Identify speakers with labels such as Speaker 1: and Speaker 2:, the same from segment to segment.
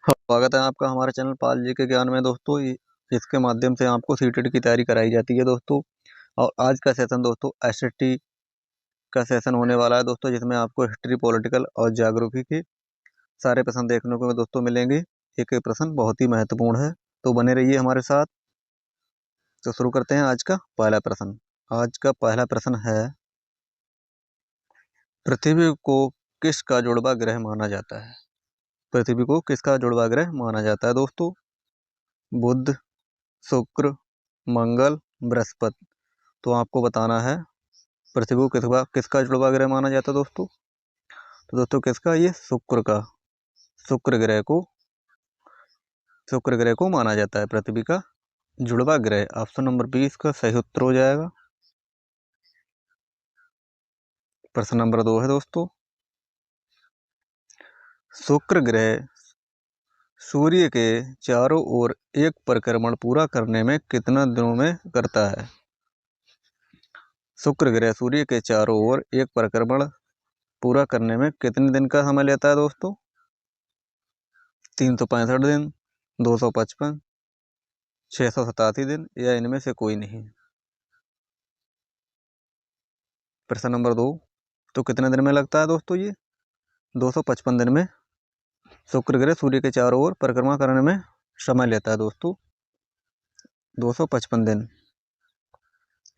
Speaker 1: स्वागत है आपका हमारे चैनल पाल जी के ज्ञान में दोस्तों। इसके माध्यम से आपको सीटेट की तैयारी कराई जाती है दोस्तों। और आज का सेशन दोस्तों एसएसटी का सेशन होने वाला है दोस्तों, जिसमें आपको हिस्ट्री, पॉलिटिकल और ज्योग्राफी के सारे प्रश्न देखने को दोस्तों मिलेंगे। एक एक प्रश्न बहुत ही महत्वपूर्ण है, तो बने रहिए हमारे साथ। तो शुरू करते हैं आज का पहला प्रश्न। आज का पहला प्रश्न है, पृथ्वी को किसका जुड़वा ग्रह माना जाता है? पृथ्वी को किसका जुड़वा ग्रह माना जाता है दोस्तों? बुध, शुक्र, मंगल, बृहस्पति। तो आपको बताना है पृथ्वी को किसका जुड़वा ग्रह माना जाता है दोस्तों। तो दोस्तों किसका? ये शुक्र का। शुक्र ग्रह को माना जाता है पृथ्वी का जुड़वा ग्रह। ऑप्शन नंबर 20 का सही उत्तर हो जाएगा। प्रश्न नंबर 2 है दोस्तों, शुक्र ग्रह सूर्य के चारों ओर एक परिक्रमण पूरा करने में कितना दिनों में करता है? शुक्र ग्रह सूर्य के चारों ओर एक परिक्रमण पूरा करने में कितने दिन का समय लेता है दोस्तों? 365 दिन, 255, 687 दिन, या इनमें से कोई नहीं। प्रश्न नंबर 2, तो कितने दिन में लगता है दोस्तों? ये 255 दिन में शुक्र ग्रह सूर्य के चारों ओर परिक्रमा करने में समय लेता है दोस्तों, 255 दिन।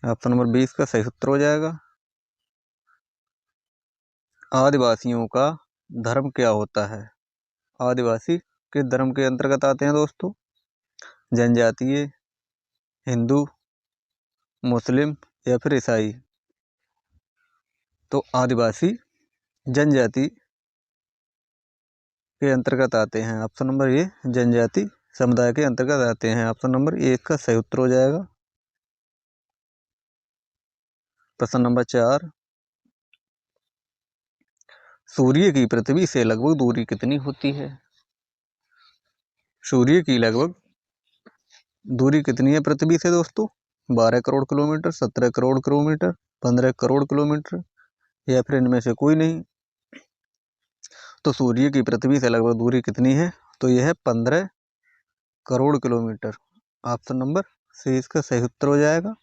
Speaker 1: ऑप्शन नंबर 20 का सही उत्तर हो जाएगा। आदिवासियों का धर्म क्या होता है? आदिवासी किस धर्म के अंतर्गत आते हैं दोस्तों? जनजातीय, हिंदू, मुस्लिम या फिर ईसाई? तो आदिवासी जनजाति के अंतर्गत आते हैं। ऑप्शन नंबर ये जनजाति समुदाय के अंतर्गत आते हैं। ऑप्शन नंबर 1 का सही उत्तर हो जाएगा। प्रश्न नंबर 4, सूर्य की पृथ्वी से लगभग दूरी कितनी होती है? सूर्य की लगभग दूरी कितनी है पृथ्वी से दोस्तों? 12 crore kilometre, 17 crore kilometre, 15 crore kilometre, या फिर इनमें से कोई नहीं। तो सूर्य की पृथ्वी से लगभग दूरी कितनी है? तो यह है 15 crore kilometre. Option number C इसका सही उत्तर हो जाएगा।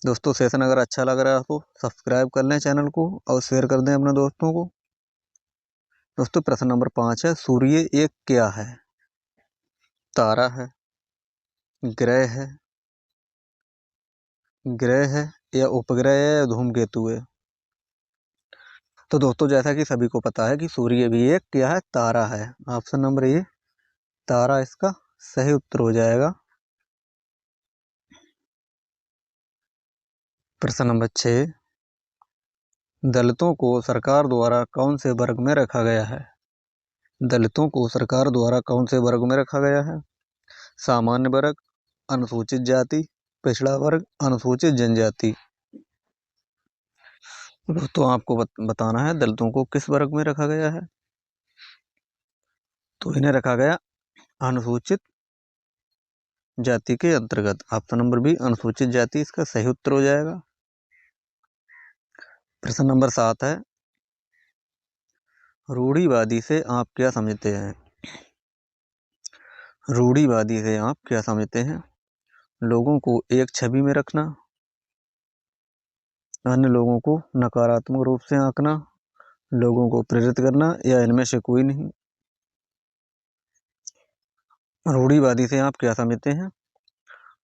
Speaker 1: दोस्तों सेशन अगर अच्छा लग रहा है तो सब्सक्राइब कर लें चैनल को और शेयर कर दें अपने दोस्तों को। दोस्तों प्रश्न नंबर 5 है, सूर्य एक क्या है? तारा है, ग्रह है या उपग्रह है या धूमकेतु है? तो दोस्तों जैसा कि सभी को पता है कि सूर्य भी एक क्या है? तारा है। ऑप्शन नंबर ये तारा इसका सही उत्तर हो जाएगा। प्रश्न नंबर 6, दलितों को सरकार द्वारा कौन से वर्ग में रखा गया है? दलितों को सरकार द्वारा कौन से वर्ग में रखा गया है? सामान्य वर्ग, अनुसूचित जाति, पिछड़ा वर्ग, अनुसूचित जनजाति। दोस्तों आपको बताना है दलितों को किस वर्ग में रखा गया है। तो इन्हें रखा गया अनुसूचित जाति के अंतर्गत। ऑप्शन नंबर बी अनुसूचित जाति इसका सही उत्तर हो जाएगा। प्रश्न नंबर 7 है, रूढ़िवादी से आप क्या समझते हैं? रूढ़िवादी से आप क्या समझते हैं? लोगों को एक छवि में रखना, अन्य लोगों को नकारात्मक रूप से आंकना, लोगों को प्रेरित करना, या इनमें से कोई नहीं। रूढ़िवादी से आप क्या समझते हैं?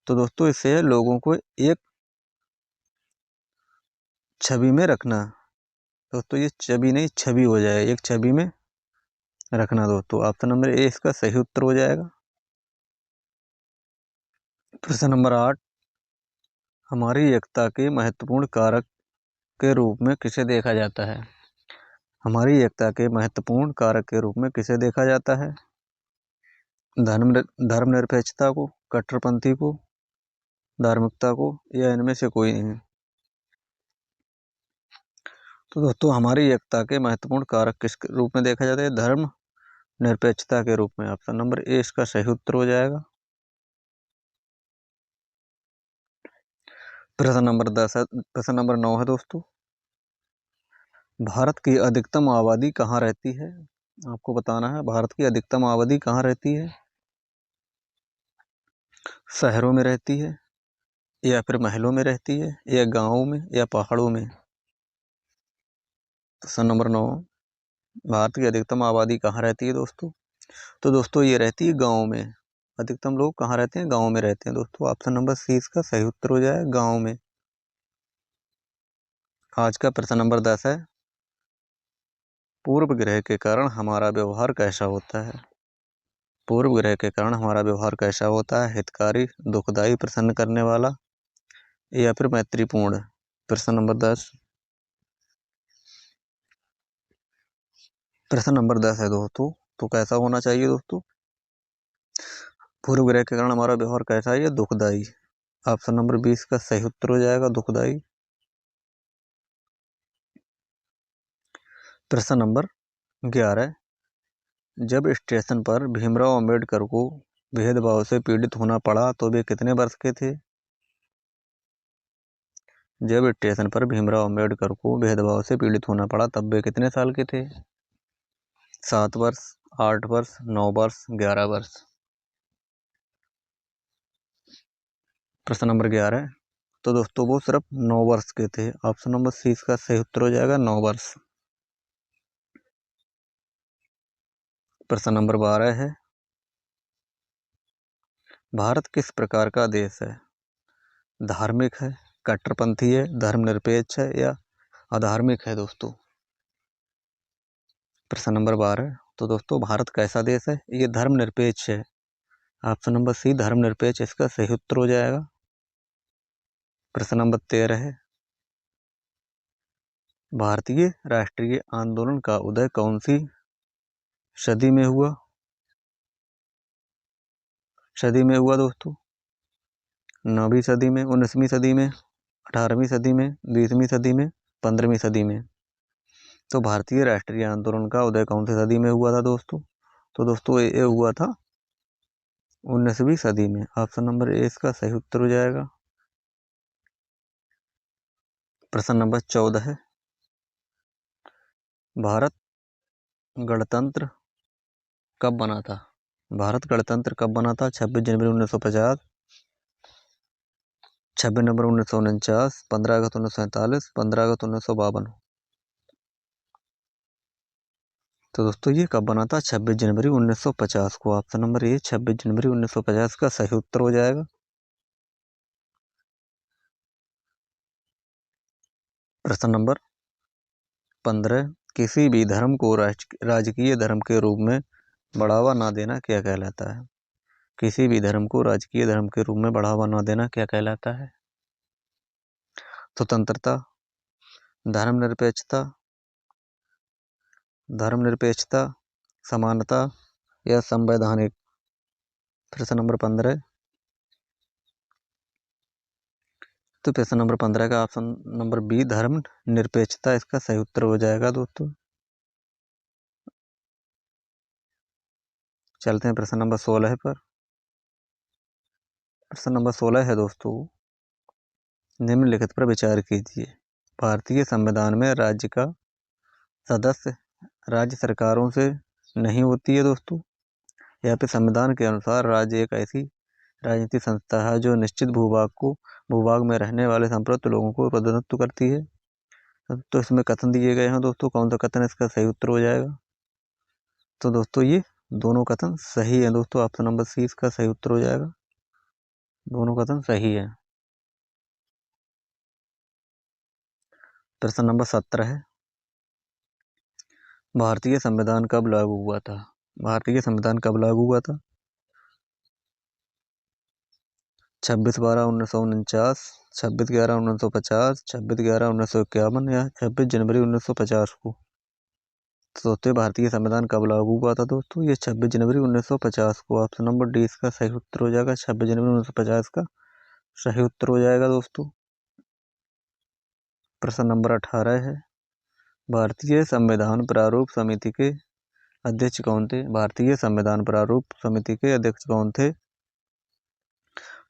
Speaker 1: तो दोस्तों इससे लोगों को एक छवि में रखना। दोस्तों ये छवि नहीं छवि हो जाए, एक छवि में रखना दोस्तों। ऑप्शन नंबर ए इसका सही उत्तर हो जाएगा। प्रश्न नंबर 8, हमारी एकता के महत्वपूर्ण कारक के रूप में किसे देखा जाता है? हमारी एकता के महत्वपूर्ण कारक के रूप में किसे देखा जाता है? धर्मनिरपेक्षता को, कट्टरपंथी को, धार्मिकता को, या इनमें से कोई नहीं। तो दोस्तों हमारी एकता के महत्वपूर्ण कारक किस रूप में देखा जाता है? धर्म निरपेक्षता के रूप में। ऑप्शन नंबर ए इसका सही उत्तर हो जाएगा। प्रश्न नंबर 9 है दोस्तों, भारत की अधिकतम आबादी कहाँ रहती है? आपको बताना है भारत की अधिकतम आबादी कहाँ रहती है। शहरों में रहती है, या फिर महलों में रहती है, या गाँवों में, या पहाड़ों में। प्रश्न नंबर 9, भारत की अधिकतम आबादी कहाँ रहती है दोस्तों। तो दोस्तों ये रहती है गाँव में। अधिकतम लोग कहाँ रहते हैं, गाँव में रहते हैं दोस्तों। ऑप्शन नंबर सी इसका सही उत्तर हो जाए, गाँव में। आज का प्रश्न नंबर 10 है, पूर्व ग्रह के कारण हमारा व्यवहार कैसा होता है। पूर्व ग्रह के कारण हमारा व्यवहार कैसा होता है। हितकारी, दुखदाई, प्रसन्न करने वाला, या फिर मैत्रीपूर्ण। प्रश्न नंबर 10। प्रश्न नंबर 10 है दोस्तों, तो कैसा होना चाहिए दोस्तों। पूर्व ग्रह के कारण हमारा व्यवहार कैसा है, दुखदाई। ऑप्शन नंबर 20 का सही उत्तर हो जाएगा, दुखदाई। प्रश्न नंबर 11, जब स्टेशन पर भीमराव अंबेडकर को भेदभाव से पीड़ित होना पड़ा तो वे कितने वर्ष के थे। जब स्टेशन पर भीमराव अंबेडकर को भेदभाव से पीड़ित होना पड़ा तब वे कितने साल के थे। 7 वर्ष, 8 वर्ष, 9 वर्ष, 11 वर्ष। प्रश्न नंबर 11, तो दोस्तों वो सिर्फ 9 वर्ष के थे। ऑप्शन नंबर सी इसका सही उत्तर हो जाएगा, 9 वर्ष। प्रश्न नंबर 12 है, भारत किस प्रकार का देश है। धार्मिक है, कट्टरपंथी है, धर्मनिरपेक्ष है, या अधार्मिक है दोस्तों। प्रश्न नंबर 12, तो दोस्तों भारत कैसा देश है, ये धर्मनिरपेक्ष है। ऑप्शन नंबर सी धर्मनिरपेक्ष इसका सही उत्तर हो जाएगा। प्रश्न नंबर 13 है, भारतीय राष्ट्रीय आंदोलन का उदय कौन सी सदी में हुआ। सदी में हुआ दोस्तों, 9वीं सदी में, 19वीं सदी में, 18वीं सदी में, 20वीं सदी में, 15वीं सदी में। तो भारतीय राष्ट्रीय आंदोलन का उदय कौन सी सदी में हुआ था दोस्तों। तो दोस्तों ये हुआ था 19वीं सदी में। ऑप्शन नंबर ए इसका सही उत्तर हो जाएगा। प्रश्न नंबर 14 है, भारत गणतंत्र कब बना था। भारत गणतंत्र कब बना था। 26 जनवरी 1950, 26 नवंबर 1949, 15 अगस्त 1947, 15 अगस्त 1952। तो दोस्तों ये कब बना था, 26 जनवरी 1950 को। ऑप्शन नंबर ए 26 जनवरी 1950 का सही उत्तर हो जाएगा। प्रश्न नंबर 15, किसी भी धर्म को राजकीय धर्म के रूप में बढ़ावा ना देना क्या कहलाता है। किसी भी धर्म को राजकीय धर्म के रूप में बढ़ावा ना देना क्या कहलाता है। स्वतंत्रता, धर्मनिरपेक्षता, धर्मनिरपेक्षता, समानता, या संवैधानिक। प्रश्न नंबर 15, तो प्रश्न नंबर 15 का ऑप्शन नंबर बी धर्म निरपेक्षता इसका सही उत्तर हो जाएगा दोस्तों। चलते हैं प्रश्न नंबर 16 पर। प्रश्न नंबर 16 है दोस्तों, निम्नलिखित पर विचार कीजिए। भारतीय संविधान में राज्य का सदस्य राज्य सरकारों से नहीं होती है दोस्तों। यहाँ पे संविधान के अनुसार राज्य एक ऐसी राजनीतिक संस्था है जो निश्चित भूभाग में रहने वाले संप्रभुत्व लोगों को प्रतिनिधित्व करती है। तो इसमें कथन दिए गए हैं दोस्तों, कौन सा कथन इसका सही उत्तर हो जाएगा। तो दोस्तों ये दोनों कथन सही है दोस्तों। ऑप्शन नंबर सी इसका सही उत्तर हो जाएगा, दोनों कथन सही है। प्रश्न नंबर 17 है, भारतीय संविधान कब लागू हुआ था। भारतीय संविधान कब लागू हुआ था। 26/12/1949, 26/11/1950, 26/11/1951, या 26 जनवरी 1950 को। तो दोस्तों भारतीय संविधान कब लागू हुआ था दोस्तों, ये 26 जनवरी 1950 को। ऑप्शन नंबर डी इसका सही उत्तर हो जाएगा, 26 जनवरी 1950 का सही उत्तर हो जाएगा दोस्तों। प्रश्न नंबर 18 है, भारतीय संविधान प्रारूप समिति के अध्यक्ष कौन थे। भारतीय संविधान प्रारूप समिति के अध्यक्ष कौन थे।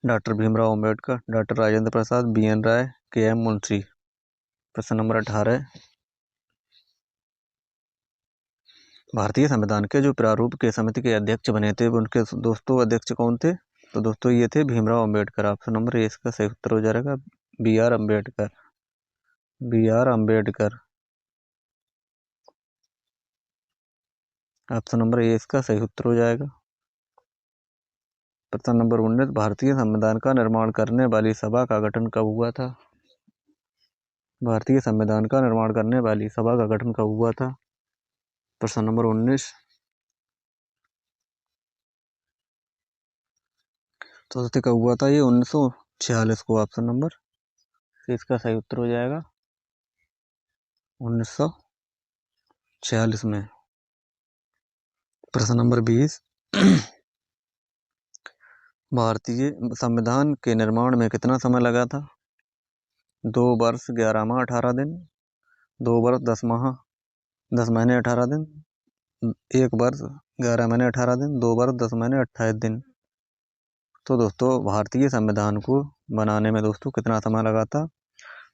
Speaker 1: Doctor Bhimrao Ambedkar, doctor Rajendra Prasad, BN राय, KM मुंशी। प्रश्न नंबर 18, भारतीय संविधान के जो प्रारूप के समिति के अध्यक्ष बने थे उनके दोस्तों अध्यक्ष कौन थे? तो दोस्तों ये थे Bhimrao Ambedkar. Option number A इसका सही उत्तर हो जाएगा B R Ambedkar. B R Ambedkar. Option number A इसका सही उत्तर हो जाएगा। प्रश्न नंबर 19, भारतीय संविधान का निर्माण करने वाली सभा का गठन कब हुआ था? भारतीय संविधान का निर्माण करने वाली सभा का गठन कब हुआ था? प्रश्न नंबर 19। तो कब हुआ था ये? 1946 को। ऑप्शन नंबर इसका सही उत्तर हो जाएगा 1946 में। प्रश्न नंबर 20, भारतीय संविधान के निर्माण में कितना समय लगा था? 2 वर्ष 11 माह 18 दिन, 2 वर्ष 10 महीने 18 दिन, 1 वर्ष 11 महीने 18 दिन, 2 वर्ष 10 महीने 28 दिन। तो दोस्तों भारतीय संविधान को बनाने में दोस्तों कितना समय लगा था?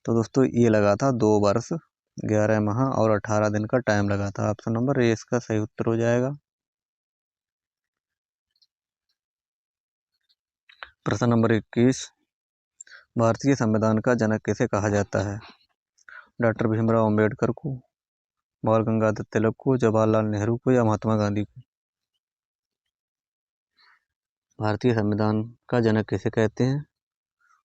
Speaker 1: तो दोस्तों ये लगा था 2 वर्ष 11 माह और 18 दिन का टाइम लगा था। ऑप्शन नंबर ए इसका सही उत्तर हो जाएगा। प्रश्न नंबर 21, भारतीय संविधान का जनक किसे कहा जाता है? डॉक्टर भीमराव अंबेडकर को, बाल गंगाधर तिलक को, जवाहरलाल नेहरू को या महात्मा गांधी को? भारतीय संविधान का जनक किसे कहते हैं?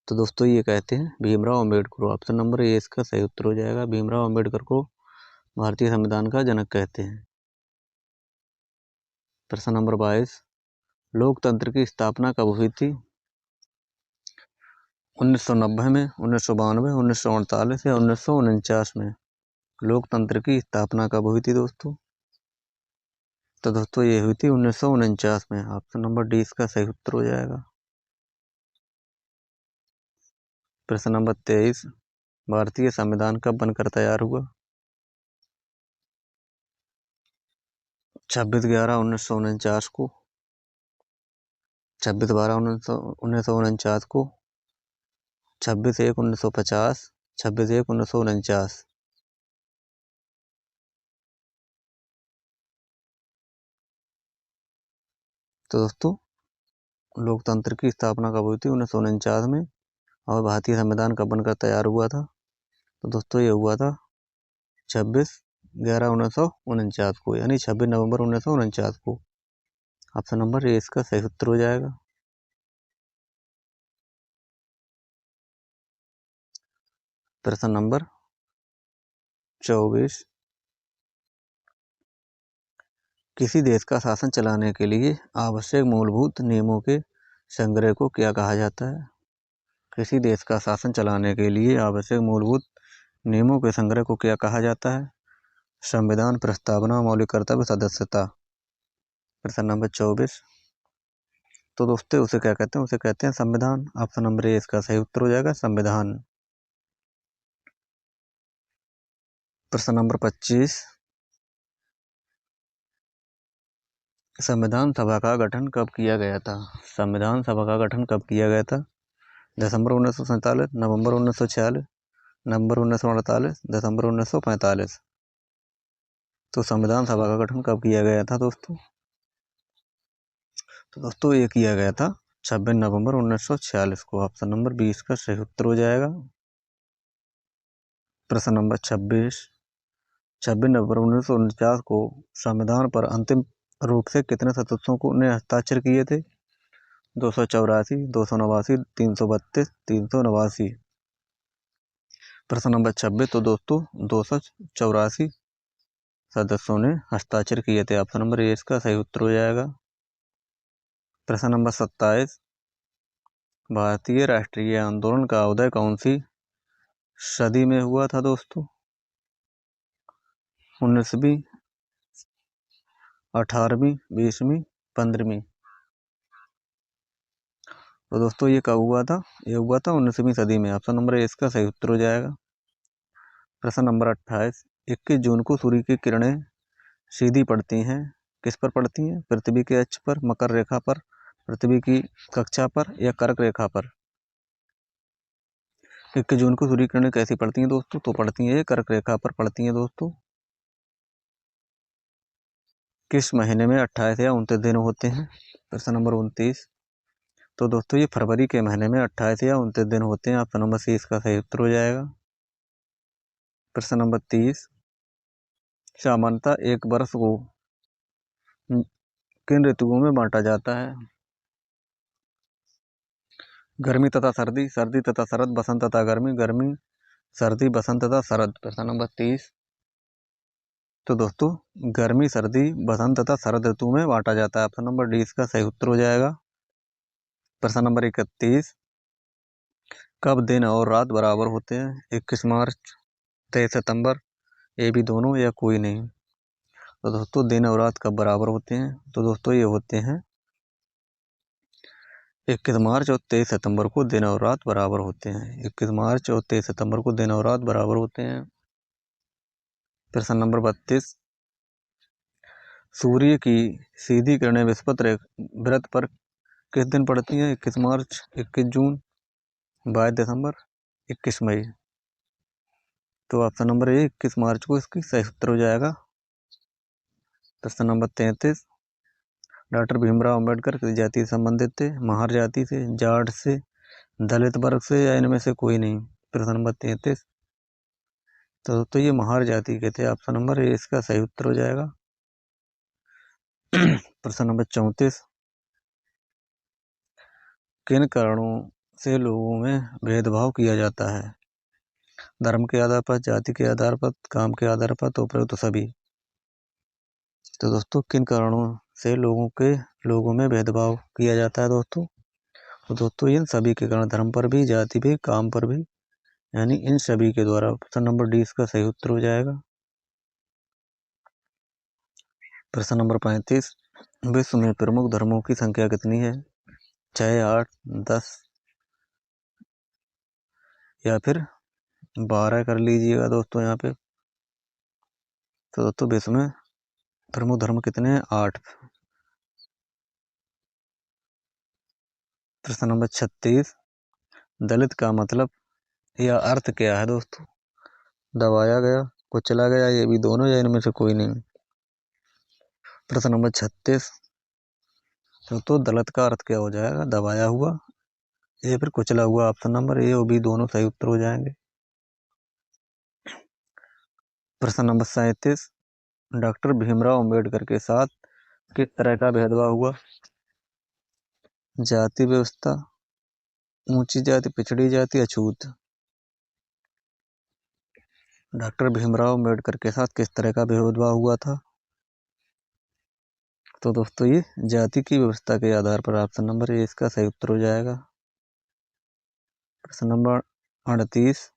Speaker 1: तो दोस्तों ये कहते हैं Bhimrao Ambedkar. Option number A इसका सही उत्तर हो जाएगा। भीमराव अंबेडकर को भारतीय संविधान का जनक कहते हैं। प्रश्न नंबर 22, लोकतंत्र की स्थापना कब हुई थी? 1990 में, 1992, 1948 या 1949 में? लोकतंत्र की स्थापना कब हुई थी दोस्तों? तो दोस्तों ये हुई थी 1949 में। ऑप्शन नंबर डी इसका सही उत्तर हो जाएगा। प्रश्न नंबर 23, भारतीय संविधान कब बनकर तैयार हुआ? 26/11/1949 को, 26/12/1949 को, 26/1/1950, 26/1/1949? तो दोस्तों लोकतंत्र की स्थापना कब हुई थी? 1949 में। और भारतीय संविधान कब बनकर तैयार हुआ था? तो दोस्तों ये हुआ था 26/11/1949 को, यानी 26 नवंबर 1949 को। ऑप्शन नंबर ए इसका सही उत्तर हो जाएगा। प्रश्न नंबर 24, किसी देश का शासन चलाने के लिए आवश्यक मूलभूत नियमों के संग्रह को क्या कहा जाता है? किसी देश का शासन चलाने के लिए आवश्यक मूलभूत नियमों के संग्रह को क्या कहा जाता है? संविधान, प्रस्तावना, मौलिक कर्तव्य, सदस्यता? प्रश्न नंबर 24, तो दोस्तों उसे क्या कहते हैं? उसे कहते हैं संविधान। ऑप्शन नंबर ए इसका सही उत्तर हो जाएगा संविधान। प्रश्न नंबर 25, संविधान सभा का गठन कब किया गया था? संविधान सभा का गठन कब किया गया था? दिसंबर 1947, नवंबर 1946, नवंबर 1948, दिसंबर 1945? तो संविधान सभा का गठन कब किया गया था दोस्तों? तो दोस्तों ये किया गया था 26 नवंबर 1946 को। ऑप्शन नंबर 20 का सही उत्तर हो जाएगा। प्रश्न नंबर 26, 26 नवंबर 1949 को संविधान पर अंतिम रूप से कितने सदस्यों को ने हस्ताक्षर किए थे? 284, 289, 332, 389? प्रश्न नंबर 26, तो दोस्तों 284 सदस्यों ने हस्ताक्षर किए थे। ऑप्शन नंबर ए इसका सही उत्तर हो जाएगा। प्रश्न नंबर 27, भारतीय राष्ट्रीय आंदोलन का उदय कौन सी सदी में हुआ था दोस्तों? 19वीं, 18वीं, 20वीं, 15वीं? तो दोस्तों ये कब हुआ था? ये हुआ था 19वीं सदी में। ऑप्शन नंबर ए इसका सही उत्तर हो जाएगा। प्रश्न नंबर 28, 21 जून को सूर्य की किरणें सीधी पड़ती हैं, किस पर पड़ती हैं? पृथ्वी के अक्ष पर, मकर रेखा पर, पृथ्वी की कक्षा पर या कर्क रेखा पर? 21 जून को सूर्य की किरणें कैसी पड़ती हैं दोस्तों? तो पड़ती हैं कर्क रेखा पर पड़ती हैं दोस्तों। किस महीने में 28 या 29 दिन होते हैं? प्रश्न नंबर 29। तो दोस्तों ये फरवरी के महीने में 28 या 29 दिन होते हैं। ऑप्शन नंबर सी इसका सही उत्तर हो जाएगा। प्रश्न नंबर 30। सामान्यतः एक वर्ष को किन ऋतुओं में बांटा जाता है? गर्मी तथा सर्दी, सर्दी तथा शरद, बसंत तथा गर्मी, गर्मी सर्दी, बसंत तथा शरद। प्रश्न नंबर 30। तो दोस्तों गर्मी, सर्दी, बसंत तथा शरद ऋतु में बांटा जाता है। ऑप्शन नंबर डी इसका सही उत्तर हो जाएगा। प्रश्न नंबर 31। कब दिन और रात बराबर होते हैं? 21 मार्च, 23 सितंबर, ये भी दोनों या कोई नहीं। तो दोस्तों दिन और रात कब बराबर होते हैं? तो दोस्तों ये होते हैं 21 मार्च और 23 सितंबर को दिन और रात बराबर होते हैं। 21 मार्च और 23 सितंबर को दिन और रात बराबर होते हैं। प्रश्न नंबर 32। सूर्य की सीधी किरणें विषुवत वृत्त पर किस दिन पड़ती हैं? 21 मार्च, 21 जून, 22 दिसंबर, 21 मई। तो ऑप्शन नंबर ए 21 मार्च को इसकी सही उत्तर हो जाएगा। प्रश्न नंबर 33। डॉक्टर भीमराव अंबेडकर किस जाति से संबंधित थे? महार जाति से, जाट से, दलित वर्ग से या इनमें से कोई नहीं। प्रश्न नंबर 33। तो ये महार जाति के थे। ऑप्शन नंबर ए इसका सही उत्तर हो जाएगा। प्रश्न नंबर 34। किन कारणों से लोगों में भेदभाव किया जाता है? धर्म के आधार पर, जाति के आधार पर, काम के आधार पर, तो उपरोक्त सभी। तो दोस्तों किन कारणों से लोगों में भेदभाव किया जाता है दोस्तों? तो दोस्तों इन सभी के कारण, धर्म पर भी, जाति भी, काम पर भी, यानी इन सभी के द्वारा। ऑप्शन नंबर डी इसका सही उत्तर हो जाएगा। प्रश्न नंबर 35। विश्व में प्रमुख धर्मों की संख्या कितनी है? 6, 8, 10 या फिर 12 कर लीजिएगा दोस्तों यहाँ पे। तो दोस्तों विश्व में प्रमुख धर्म कितने हैं? 8। प्रश्न नंबर 36। दलित का मतलब या अर्थ क्या है दोस्तों? दबाया गया, कुचला गया, ये भी दोनों या इनमें से कोई नहीं। प्रश्न नंबर 36। तो दलित का अर्थ क्या हो जाएगा? दबाया हुआ या फिर कुचला हुआ। ऑप्शन नंबर ए और बी दोनों सही उत्तर हो जाएंगे। प्रश्न नंबर 37। डॉक्टर भीमराव अंबेडकर के साथ किस तरह का भेदभाव हुआ? जाति व्यवस्था, ऊंची जाति, पिछड़ी जाति, अछूत। डॉक्टर भीमराव अंबेडकर के साथ किस तरह का भेदभाव हुआ था? तो दोस्तों ये जाति की व्यवस्था के आधार पर। ऑप्शन नंबर ए इसका सही उत्तर हो जाएगा। प्रश्न नंबर 38।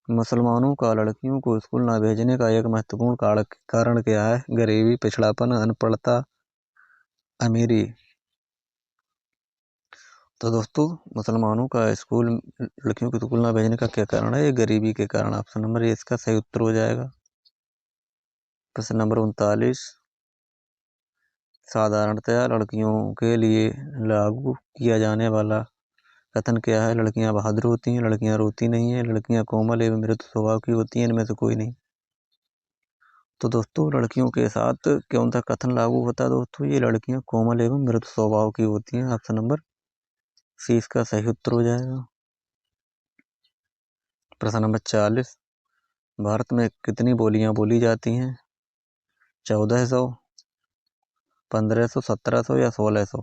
Speaker 1: मुसलमानों का लड़कियों को स्कूल न भेजने का एक महत्वपूर्ण कारण क्या है? गरीबी, पिछड़ापन, अनपढ़ता, अमीरी। तो दोस्तों मुसलमानों का लड़कियों को स्कूल न भेजने का क्या कारण है? ये गरीबी के कारण। ऑप्शन नंबर ए इसका सही उत्तर हो जाएगा। प्रश्न नंबर 39। साधारणतया लड़कियों के लिए लागू किया जाने वाला कथन क्या है? लड़कियां बहादुर होती हैं, लड़कियां रोती नहीं है, लड़कियां कोमल एवं मृदु स्वभाव की होती हैं, इनमें से कोई नहीं। तो दोस्तों लड़कियों के साथ कौन सा कथन लागू होता है दोस्तों? ये लड़कियां कोमल एवं मृदु स्वभाव की होती हैं। ऑप्शन नंबर सी इसका सही उत्तर हो जाएगा। प्रश्न नंबर 40। भारत में कितनी बोलियां बोली जाती हैं? 1400, 1500, 1700 या 1600।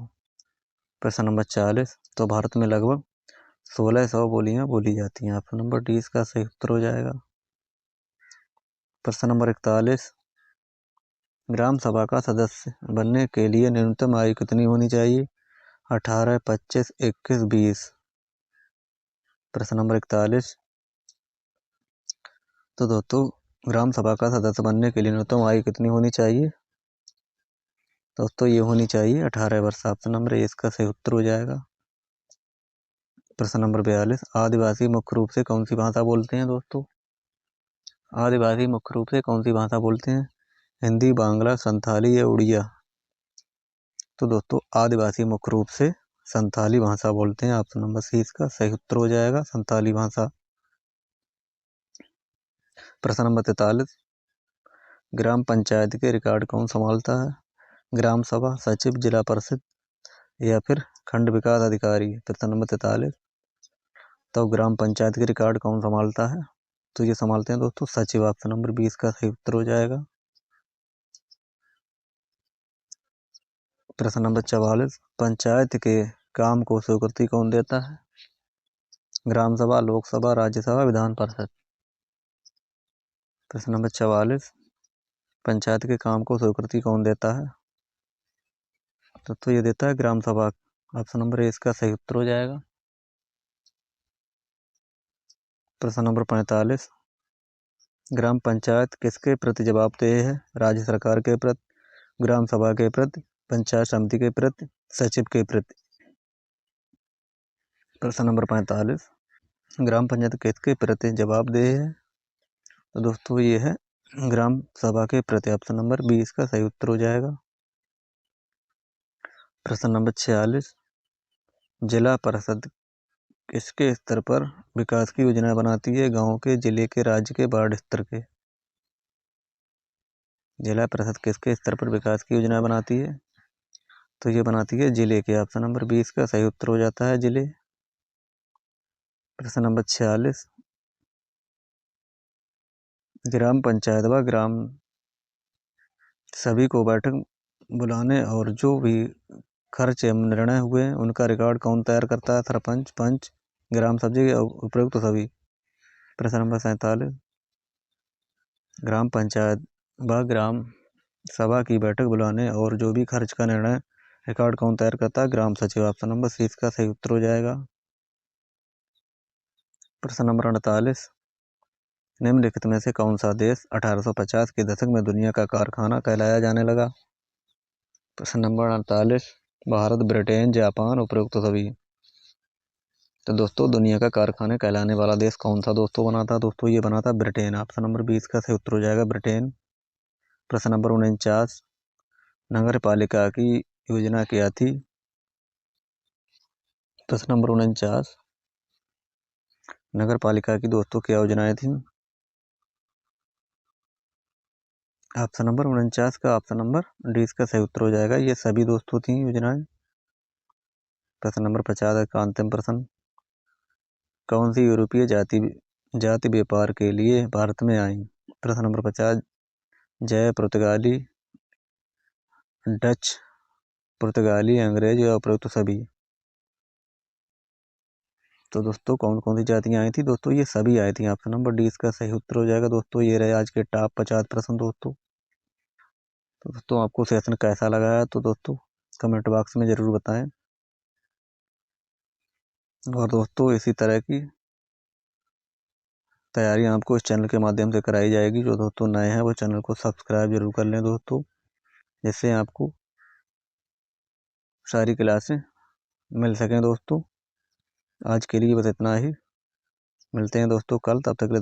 Speaker 1: प्रश्न नंबर 40। तो भारत में लगभग 1600 बोलियां बोली जाती हैं। ऑप्शन नंबर डी इसका सही उत्तर हो जाएगा। प्रश्न नंबर 41। ग्राम सभा का सदस्य बनने के लिए न्यूनतम आयु कितनी होनी चाहिए? 18, 25, 21, 20। प्रश्न नंबर 41। तो दोस्तों ग्राम सभा का सदस्य बनने के लिए न्यूनतम आयु कितनी होनी चाहिए? दोस्तों ये होनी चाहिए 18 वर्ष। ऑप्शन नंबर ए इसका सही उत्तर हो जाएगा। प्रश्न नंबर 42। आदिवासी मुख्य रूप से कौन सी भाषा बोलते हैं दोस्तों? आदिवासी मुख्य रूप से कौन सी भाषा बोलते हैं? हिंदी, बांग्ला, संथाली या उड़िया। तो दोस्तों आदिवासी मुख्य रूप से संथाली भाषा बोलते हैं। ऑप्शन नंबर सी इसका सही उत्तर हो जाएगा, संथाली भाषा। प्रश्न नंबर 43। ग्राम पंचायत के रिकॉर्ड कौन संभालता है? ग्राम सभा, सचिव, जिला परिषद या फिर खंड विकास अधिकारी। प्रश्न नंबर 43। तो ग्राम पंचायत के रिकॉर्ड कौन संभालता है? तो ये संभालते हैं दोस्तों सचिव। ऑप्शन नंबर 20 का सही उत्तर हो जाएगा। प्रश्न नंबर 44। पंचायत के काम को स्वीकृति कौन देता है? ग्राम सभा, लोकसभा, राज्यसभा, विधान परिषद। प्रश्न नंबर 44। पंचायत के काम को स्वीकृति कौन देता है? तो ये देता है ग्राम सभा। ऑप्शन नंबर ए इसका सही उत्तर हो जाएगा। प्रश्न नंबर 45। ग्राम पंचायत किसके प्रति जवाबदेह है? राज्य सरकार के प्रति, ग्राम सभा के प्रति, पंचायत समिति के प्रति, सचिव के प्रति। प्रश्न नंबर 45। ग्राम पंचायत किसके प्रति जवाबदेह है? तो दोस्तों ये है ग्राम सभा के प्रति। ऑप्शन नंबर 20 का सही उत्तर हो जाएगा। प्रश्न नंबर 46। जिला परिषद किसके स्तर पर विकास की योजना बनाती है? गांव के, जिले के, राज्य के, वार्ड स्तर के। जिला परिषद किसके स्तर पर विकास की योजना बनाती है? तो ये बनाती है जिले के। ऑप्शन नंबर 20 का सही उत्तर हो जाता है जिले। प्रश्न नंबर 46। ग्राम पंचायत व ग्राम सभी को बैठक बुलाने और जो भी खर्च एवं निर्णय हुए उनका रिकॉर्ड कौन तैयार करता है? सरपंच, पंच, ग्राम सचिव या उपरोक्त सभी। प्रश्न नंबर 47। ग्राम पंचायत व ग्राम सभा की बैठक बुलाने और जो भी खर्च का निर्णय रिकॉर्ड कौन तैयार करता है? ग्राम सचिव। ऑप्शन नंबर सी इसका सही उत्तर हो जाएगा। प्रश्न नंबर 48। निम्नलिखित में से कौन सा देश 1850 के दशक में दुनिया का कारखाना कहलाया जाने लगा? प्रश्न नंबर 48। भारत, ब्रिटेन, जापान, उपरोक्त सभी। तो दोस्तों दुनिया का कारखाने कहलाने वाला देश कौन सा दोस्तों बना था? दोस्तों ये बना था ब्रिटेन। ऑप्शन नंबर 20 का सही उत्तर हो जाएगा ब्रिटेन। प्रश्न नंबर 49। नगर पालिका की योजना क्या थी? प्रश्न नंबर 49। नगर पालिका की दोस्तों क्या योजनाएं थी? ऑप्शन नंबर 49 का ऑप्शन नंबर डी इसका सही उत्तर हो जाएगा। ये सभी दोस्तों थी योजनाएं। प्रश्न नंबर 50 का अंतिम प्रश्न। कौन सी यूरोपीय जाति व्यापार के लिए भारत में आई? प्रश्न नंबर 50। जय, पुर्तगाली, डच, पुर्तगाली, अंग्रेज या उपरोक्त सभी। तो दोस्तों कौन कौन सी जातियां आई थी? दोस्तों ये सभी आई थी। ऑप्शन नंबर डी इसका सही उत्तर हो जाएगा। दोस्तों ये रहे आज के टॉप 50 प्रश्न दोस्तों। तो दोस्तों आपको सेशन कैसा लगा है तो दोस्तों कमेंट बॉक्स में ज़रूर बताएं। और दोस्तों इसी तरह की तैयारी आपको इस चैनल के माध्यम से कराई जाएगी। जो दोस्तों नए हैं वो चैनल को सब्सक्राइब जरूर कर लें दोस्तों, जिससे आपको सारी क्लासें मिल सकें दोस्तों। आज के लिए बस इतना ही। मिलते हैं दोस्तों कल, तब तक